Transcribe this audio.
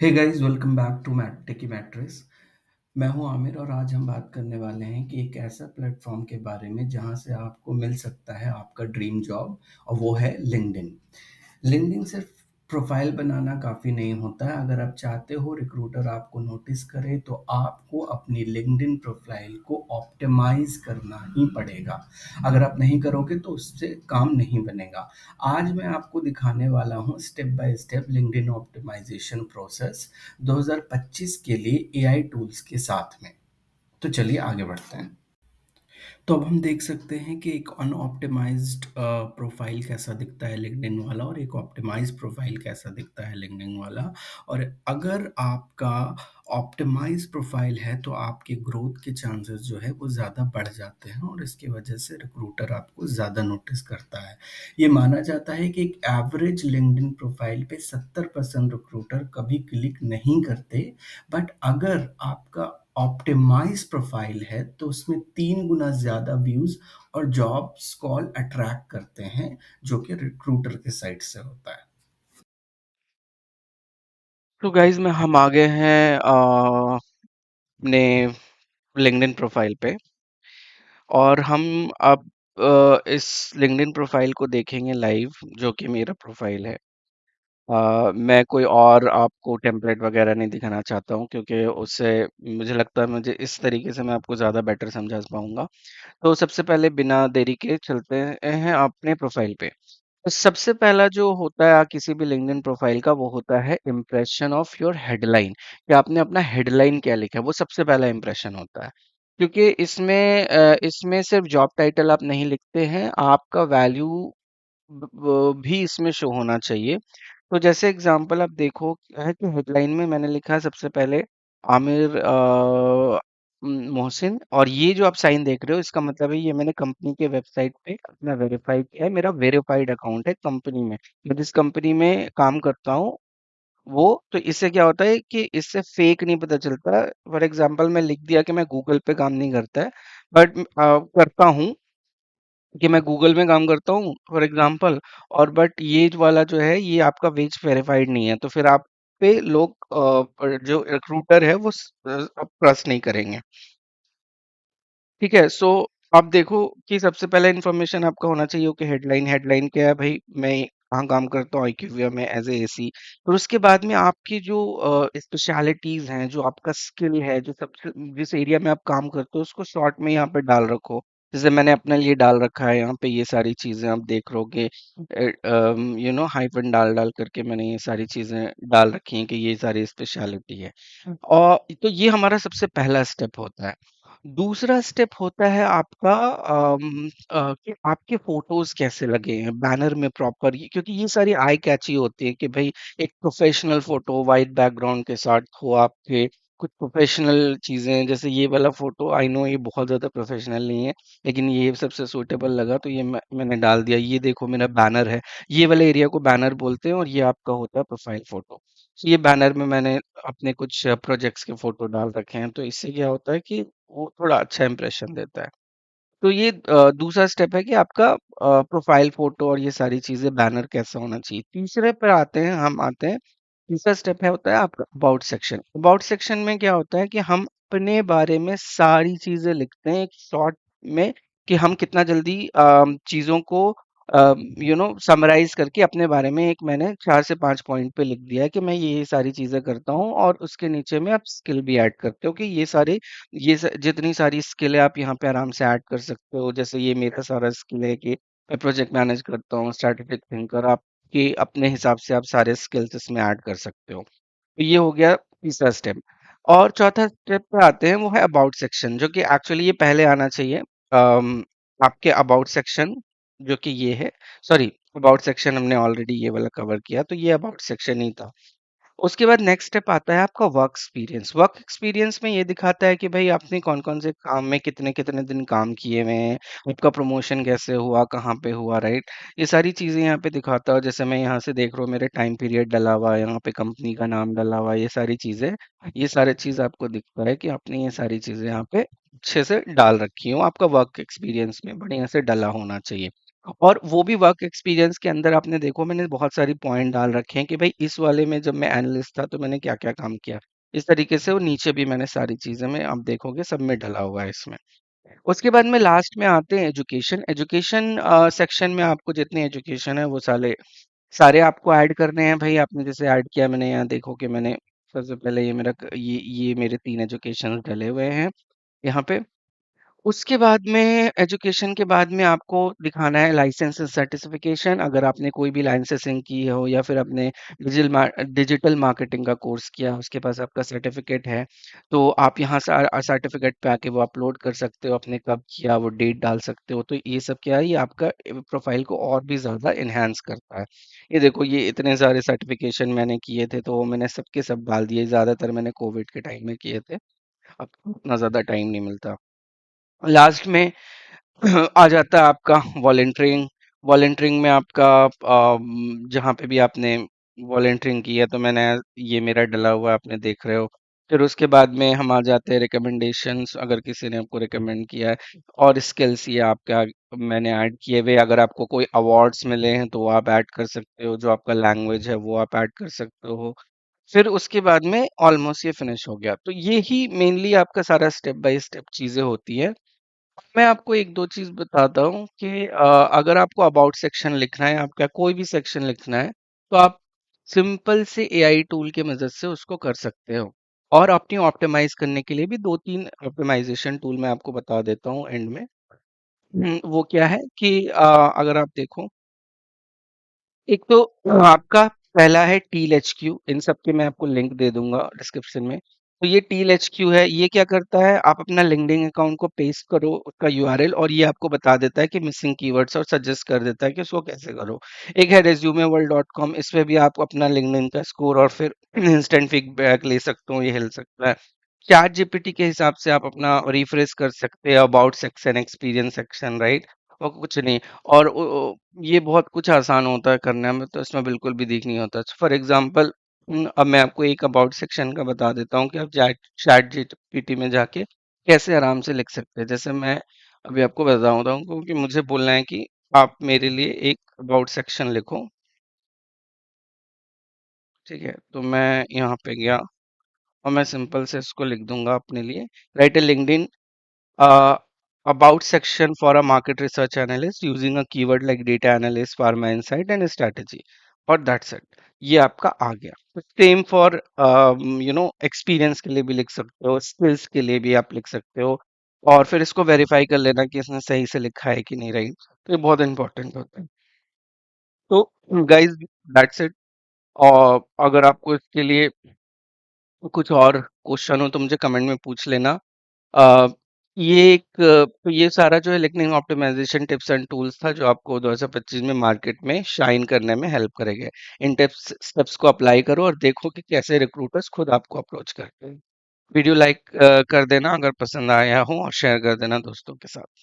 Hey guys, welcome back to Techie Mattress. मैं हूं आमिर और आज हम बात करने वाले हैं कि एक ऐसा प्लेटफॉर्म के बारे में जहां से आपको मिल सकता है आपका ड्रीम जॉब, और वो है लिंक्डइन। लिंक्डइन सिर्फ प्रोफाइल बनाना काफ़ी नहीं होता है। अगर आप चाहते हो रिक्रूटर आपको नोटिस करे तो आपको अपनी लिंक्डइन प्रोफाइल को ऑप्टिमाइज करना ही पड़ेगा। अगर आप नहीं करोगे तो उससे काम नहीं बनेगा। आज मैं आपको दिखाने वाला हूँ step by step LinkedIn optimization process 2025 के लिए एआई टूल्स के साथ में। तो चलिए आगे बढ़ते हैं। तो अब हम देख सकते हैं कि एक अनऑप्टिमाइज्ड प्रोफाइल कैसा दिखता है लिंक्डइन वाला, और एक ऑप्टिमाइज्ड प्रोफाइल कैसा दिखता है लिंक्डइन वाला। और अगर आपका ऑप्टिमाइज प्रोफाइल है तो आपके ग्रोथ के चांसेस जो है वो ज़्यादा बढ़ जाते हैं, और इसकी वजह से रिक्रूटर आपको ज़्यादा नोटिस करता है। ये माना जाता है कि एक एवरेज लिंक्डइन प्रोफाइल पे 70% रिक्रूटर कभी क्लिक नहीं करते। बट अगर आपका ऑप्टिमाइज प्रोफाइल है तो उसमें 3 गुना ज्यादा व्यूज और जॉब्स कॉल अट्रैक्ट करते हैं, जो कि रिक्रूटर के साइड से होता है। तो गाइज में हम आ गए हैं अपने लिंक्डइन प्रोफाइल पे। और हम अब इस लिंक्डइन प्रोफाइल को देखेंगे लाइव, जो कि मेरा प्रोफाइल है। मैं कोई और आपको टेम्पलेट वगैरह नहीं दिखाना चाहता हूँ, क्योंकि उससे मुझे लगता है मुझे इस तरीके से मैं आपको ज़्यादा बेटर समझा पाऊंगा। तो सबसे पहले बिना देरी के चलते हैं अपने प्रोफाइल पे। तो सबसे पहला जो होता है किसी भी लिंक्डइन प्रोफाइल का, वो होता है इम्प्रेशन ऑफ योर हेडलाइन, कि आपने अपना हेडलाइन क्या लिखा है। वो सबसे पहला इम्प्रेशन होता है, क्योंकि इसमें सिर्फ जॉब टाइटल आप नहीं लिखते हैं, आपका वैल्यू भी इसमें शो होना चाहिए। तो जैसे एग्जांपल आप देखो है कि हेडलाइन में मैंने लिखा है सबसे पहले आमिर मोहसिन, और ये जो आप साइन देख रहे हो इसका मतलब है ये मैंने कंपनी के वेबसाइट पे अपना वेरीफाई किया है। मेरा वेरीफाइड अकाउंट है कंपनी में, मैं जिस कंपनी में काम करता हूँ वो। तो इससे क्या होता है कि इससे फेक नहीं पता चलता। फॉर एग्जांपल मैं लिख दिया कि मैं गूगल पे काम नहीं करता है, बट करता हूँ, कि मैं गूगल में काम करता हूँ फॉर एग्जांपल। और बट ये वाला जो है ये आपका वेज वेरीफाइड नहीं है, तो फिर आप पे लोग जो रिक्रूटर है वो ट्रस्ट नहीं करेंगे। ठीक है। सो आप देखो कि सबसे पहले इन्फॉर्मेशन आपका होना चाहिए कि हेडलाइन हेडलाइन क्या है भाई, मैं कहाँ काम करता हूँ, IQVIA में एज ए एसी। और उसके बाद में आपकी जो स्पेशलिटीज हैं, जो आपका स्किल है, जो सबसे जिस एरिया में आप काम करते हो उसको शॉर्ट में यहाँ पे डाल रखो। जैसे मैंने अपने लिए डाल रखा है यहाँ पे, ये सारी चीजें आप देख रहोगे, हाइफन डाल डाल करके मैंने ये सारी चीजें डाल रखी हैं कि ये सारी स्पेशलिटी है। और तो ये हमारा सबसे पहला स्टेप होता है। दूसरा स्टेप होता है आपका कि आपके फोटोज कैसे लगे हैं बैनर में प्रॉपर, क्योंकि ये सारी आई कैची होती है कि भाई एक प्रोफेशनल फोटो वाइट बैकग्राउंड के साथ हो आपके, कुछ प्रोफेशनल चीजें। जैसे ये वाला फोटो आई नो ये बहुत ज्यादा प्रोफेशनल नहीं है, लेकिन ये सबसे सूटेबल लगा तो ये मैंने डाल दिया। ये देखो मेरा बैनर है, ये वाले एरिया को बैनर बोलते हैं, और ये आपका होता है प्रोफाइल फोटो। तो ये बैनर में मैंने अपने कुछ प्रोजेक्ट्स के फोटो डाल रखे हैं, तो इससे क्या होता है कि वो थोड़ा अच्छा इंप्रेशन देता है। तो ये दूसरा स्टेप है कि आपका प्रोफाइल फोटो और ये सारी चीजें बैनर कैसा होना चाहिए। तीसरे पर आते हैं। तीसरा स्टेप है होता है आपका अबाउट सेक्शन। अबाउट सेक्शन में क्या होता है कि हम अपने बारे में सारी चीजें लिखते हैं एक शॉर्ट में, कि हम कितना जल्दी चीजों को समराइज करके अपने बारे में एक मैंने 4 से 5 पॉइंट पे लिख दिया है कि मैं ये सारी चीजें करता हूँ। और उसके नीचे में आप स्किल भी ऐड करते हो कि जितनी सारी स्किल है आप यहाँ पे आराम से ऐड कर सकते हो। जैसे ये मेरा सारा स्किल है कि मैं प्रोजेक्ट मैनेज करता हूँ, स्ट्रैटेजिक थिंकर। आपके अपने हिसाब से आप सारे स्किल्स इसमें ऐड कर सकते हो। तो ये हो गया तीसरा स्टेप। और चौथा स्टेप पे आते हैं, वो है अबाउट सेक्शन, जो कि एक्चुअली ये पहले आना चाहिए। आपके अबाउट सेक्शन जो कि ये है, सॉरी, अबाउट सेक्शन हमने ऑलरेडी ये वाला कवर किया, तो ये अबाउट सेक्शन ही था। उसके बाद नेक्स्ट स्टेप आता है आपका वर्क एक्सपीरियंस। वर्क एक्सपीरियंस में ये दिखाता है कि भाई आपने कौन कौन से काम में कितने कितने दिन काम किए हुए हैं, आपका प्रमोशन कैसे हुआ, कहाँ पे हुआ, राइट। ये सारी चीज़ें यहाँ पे दिखाता है। जैसे मैं यहाँ से देख रहा हूँ मेरे टाइम पीरियड डला हुआ है, यहाँ पे कंपनी का नाम डला हुआ है, ये सारी चीज़ें, ये सारे चीज़ आपको दिखता है कि आपने ये सारी चीज़ें यहाँ पे अच्छे से डाल रखी हो। आपका वर्क एक्सपीरियंस में बढ़िया से डला होना चाहिए। और वो भी वर्क एक्सपीरियंस के अंदर आपने देखो मैंने बहुत सारी पॉइंट डाल रखे हैं कि भाई इस वाले में जब मैं एनालिस्ट था तो मैंने क्या-क्या काम किया। इस तरीके से वो नीचे भी मैंने सारी चीज़ें में आप देखोगे सब में डला हुआ है इसमें। उसके बाद में लास्ट में आते हैं एजुकेशन। एजुकेशन सेक्शन में आपको जितने एजुकेशन है वो साले सारे आपको ऐड करने हैं भाई। आपने जैसे ऐड किया मैंने यहाँ देखो कि मैंने सबसे पहले ये मेरा ये मेरे 3 एजुकेशन डले हुए हैं यहाँ पे। उसके बाद में एजुकेशन के बाद में आपको दिखाना है लाइसेंस एंड सर्टिफिकेशन। अगर आपने कोई भी लाइसेंसिंग की हो या फिर आपने डिजिटल मार्केटिंग का कोर्स किया उसके पास आपका सर्टिफिकेट है तो आप यहाँ से सर्टिफिकेट पे आके वो अपलोड कर सकते हो, आपने कब किया वो डेट डाल सकते हो। तो ये सब क्या है, ये आपका प्रोफाइल को और भी ज़्यादा इन्हेंस करता है। ये देखो ये इतने सारे सर्टिफिकेशन मैंने किए थे तो वो मैंने सबके सब डाल दिए। ज़्यादातर मैंने कोविड के टाइम में किए थे, अब तो उतना ज़्यादा टाइम नहीं मिलता। लास्ट में आ जाता है आपका वॉलंटियरिंग। वॉलंटियरिंग में आपका जहाँ पे भी आपने वॉलंटियरिंग की है तो मैंने ये मेरा डला हुआ है, आपने देख रहे हो। फिर उसके बाद में हम आ जाते हैं रिकमेंडेशंस, अगर किसी ने आपको रिकमेंड किया है। और स्किल्स ये आपका मैंने ऐड किए हुए। अगर आपको कोई अवार्ड्स मिले हैं तो वो आप ऐड कर सकते हो, जो आपका लैंग्वेज है वो आप ऐड कर सकते हो। फिर उसके बाद में ऑलमोस्ट ये फिनिश हो गया। तो ये ही मेनली आपका सारा स्टेप बाय स्टेप चीज़ें होती है। मैं आपको 1-2 चीज़ बताता हूँ कि अगर आपको अबाउट सेक्शन लिखना है, आपका कोई भी सेक्शन लिखना है, तो आप सिंपल से एआई टूल की मदद से उसको कर सकते हो। और अपनी ऑप्टिमाइज़ करने के लिए भी 2-3 ऑप्टिमाइज़ेशन टूल मैं आपको बता देता हूँ एंड में। वो क्या है कि अगर आप देखो, एक तो आपका पहला है टील एचक्यू। इन सब के मैं आपको लिंक दे दूंगा डिस्क्रिप्शन में। तो ये टील एचक्यू है, ये क्या करता है, आप अपना लिंक्डइन अकाउंट को पेस्ट करो उसका यूआरएल और ये आपको बता देता है कि मिसिंग कीवर्ड्स और सजेस्ट कर देता है कि उसको कैसे करो। एक है resumeworld.com, इस पे भी आप अपना लिंक्डइन का स्कोर और फिर इंस्टेंट फीडबैक ले सकते हो, ये हिल सकता है। चैट जीपीटी के हिसाब से आप अपना रिफ्रेश कर सकते हैं about section, experience section, right. और कुछ नहीं। और ये बहुत कुछ आसान होता है करने में, तो इसमें बिल्कुल भी दिख नहीं होता। फॉर एग्जांपल अब मैं आपको एक अबाउट सेक्शन का बता देता हूँ कि आप चैट चैट जीपीटी में जाके कैसे आराम से लिख सकते हैं। जैसे मैं अभी आपको बताता हूँ क्योंकि मुझे बोलना है कि आप मेरे लिए एक अबाउट सेक्शन लिखो। ठीक है, तो मैं यहाँ पे गया और मैं सिंपल से इसको लिख दूंगा अपने लिए, right A LinkedIn uh, about section for a market research analyst using a keyword like data analyst, pharma insight and strategy, और that's it। ये आपका आ गया। सेम फॉर एक्सपीरियंस के लिए भी लिख सकते हो, स्किल्स के लिए भी आप लिख सकते हो। और फिर इसको वेरीफाई कर लेना कि इसने सही से लिखा है कि नहीं, राइट। तो ये बहुत इंपॉर्टेंट होता है। तो गाइज दैट्स इट। और अगर आपको इसके लिए कुछ और क्वेश्चन हो तो मुझे कमेंट में पूछ लेना। अ, ये एक तो ये सारा जो है LinkedIn optimization tips and tools था जो आपको 2025 में मार्केट में शाइन करने में हेल्प करेंगे। इन टिप्स स्टेप्स को अप्लाई करो और देखो कि कैसे रिक्रूटर्स खुद आपको अप्रोच करते हैं। वीडियो लाइक कर देना अगर पसंद आया हो और शेयर कर देना दोस्तों के साथ।